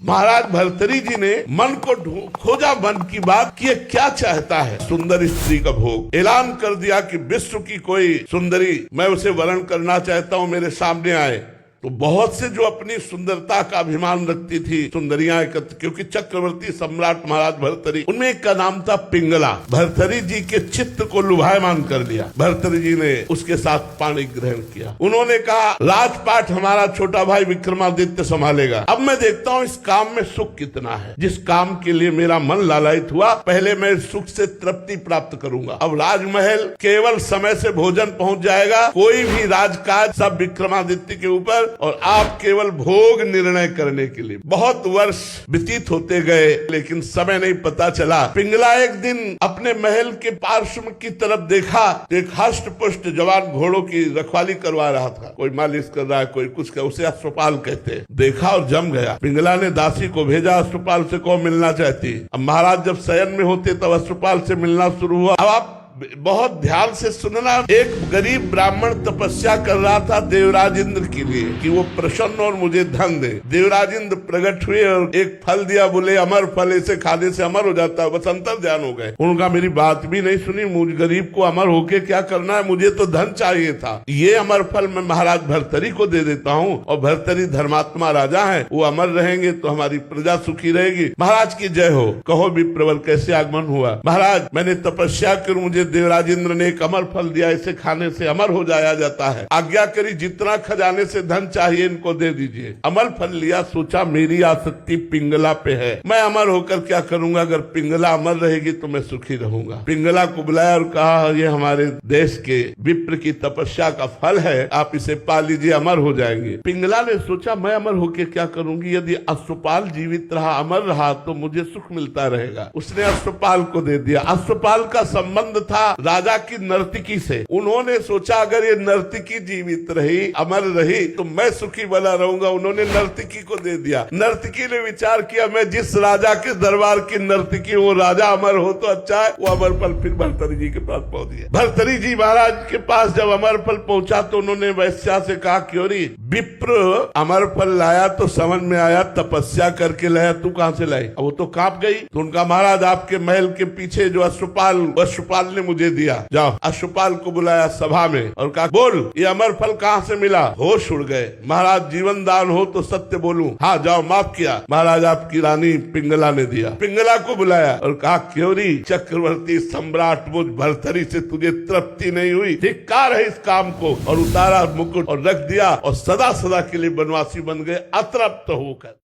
महाराज भर्तरी जी ने मन को खोजा, मन की बात कि क्या चाहता है। सुंदर स्त्री का भोग ऐलान कर दिया कि विश्व की कोई सुंदरी मैं उसे वर्ण करना चाहता हूँ, मेरे सामने आए। तो बहुत से जो अपनी सुंदरता का अभिमान रखती थी सुंदरियां एकत्र, क्योंकि चक्रवर्ती सम्राट महाराज भर्तरी, उनमें एक का नाम था पिंगला। भर्तरी जी के चित्त को लुभायमान कर दिया। भर्तरी जी ने उसके साथ पाणी ग्रहण किया। उन्होंने कहा राजपाट हमारा छोटा भाई विक्रमादित्य संभालेगा। अब मैं देखता हूँ इस काम में सुख कितना है। जिस काम के लिए मेरा मन लालायित हुआ, पहले मैं सुख से तृप्ति प्राप्त करूंगा। अब राजमहल केवल समय से भोजन पहुंच जाएगा, कोई भी राजकाज सब विक्रमादित्य के ऊपर, और आप केवल भोग निर्णय करने के लिए। बहुत वर्ष व्यतीत होते गए, लेकिन समय नहीं पता चला। पिंगला एक दिन अपने महल के पार्श्व की तरफ देखा, एक हष्ट पुष्ट जवान घोड़ों की रखवाली करवा रहा था। कोई मालिश कर रहा है, कोई कुछ कर, उसे अश्वपाल कहते हैं। देखा और जम गया। पिंगला ने दासी को भेजा, अश्वपाल से कौन मिलना चाहती। अब महाराज जब शयन में होते तब अश्वपाल से मिलना शुरू हुआ। अब आप बहुत ध्यान से सुनना। एक गरीब ब्राह्मण तपस्या कर रहा था देवराज इंद्र के लिए कि वो प्रसन्न और मुझे धन दे। देवराज इंद्र प्रकट हुए और एक फल दिया, बोले अमर फल, इसे खाने से अमर हो जाता है। बस अंतर ध्यान हो गए। उनका मेरी बात भी नहीं सुनी, मुझ गरीब को अमर होके क्या करना है, मुझे तो धन चाहिए था। ये अमर फल मैं महाराज भर्तरी को दे देता हूँ, और भर्तरी धर्मात्मा राजा है, वो अमर रहेंगे तो हमारी प्रजा सुखी रहेगी। महाराज की जय हो। कहो विप्रवर कैसे आगमन हुआ। महाराज मैंने तपस्या कर मुझे देवराज इंद्र ने एक अमर फल दिया, इसे खाने से अमर हो जाया जाता है। आज्ञा करी, जितना खजाने से धन चाहिए इनको दे दीजिए। अमर फल लिया, सोचा मेरी आसक्ति पिंगला पे है, मैं अमर होकर क्या करूंगा। अगर पिंगला अमर रहेगी तो मैं सुखी रहूंगा। पिंगला को बुलाया और कहा ये हमारे देश के विप्र की तपस्या का फल है, आप इसे पा लीजिए, अमर हो जाएंगे। पिंगला ने सोचा मैं अमर होकर क्या करूंगी, यदि अश्वपाल जीवित रहा, अमर रहा, तो मुझे सुख मिलता रहेगा। उसने अश्वपाल को दे दिया। अश्वपाल का संबंध था राजा की नर्तकी से। उन्होंने सोचा अगर ये नर्तकी जीवित रही, अमर रही, तो मैं सुखी बना रहूंगा। उन्होंने नर्तकी को दे दिया। नर्तकी ने विचार किया मैं जिस राजा के दरबार की नर्तकी, वो राजा अमर हो तो अच्छा है। वो अमर फल फिर भर्तरी जी के पास पहुंच गया। भर्तरी जी महाराज के पास जब अमर फल पहुंचा तो उन्होंने वैश्या से कहा क्योरी विप्र अमर फल लाया तो समझ में आया तपस्या करके लाया, तू कहां से लाई। अब वो तो कांप गई। तो उनका महाराज आपके महल के पीछे जो अश्वपाल ने मुझे दिया। जाओ। अश्वपाल को बुलाया सभा में और कहा बोल ये अमर फल कहाँ से मिला। होश उड़ गए। महाराज जीवन दान हो तो सत्य बोलूं। हाँ जाओ, माफ किया। महाराज आपकी रानी पिंगला ने दिया। पिंगला को बुलाया और कहा क्योरी चक्रवर्ती सम्राट मुझ भर्तरी से तुझे तृप्ति नहीं हुई, धिक्कार है इस काम को। और उतारा मुकुट और रख दिया, और सदा सदा के लिए बनवासी बन गए अतृप्त होकर।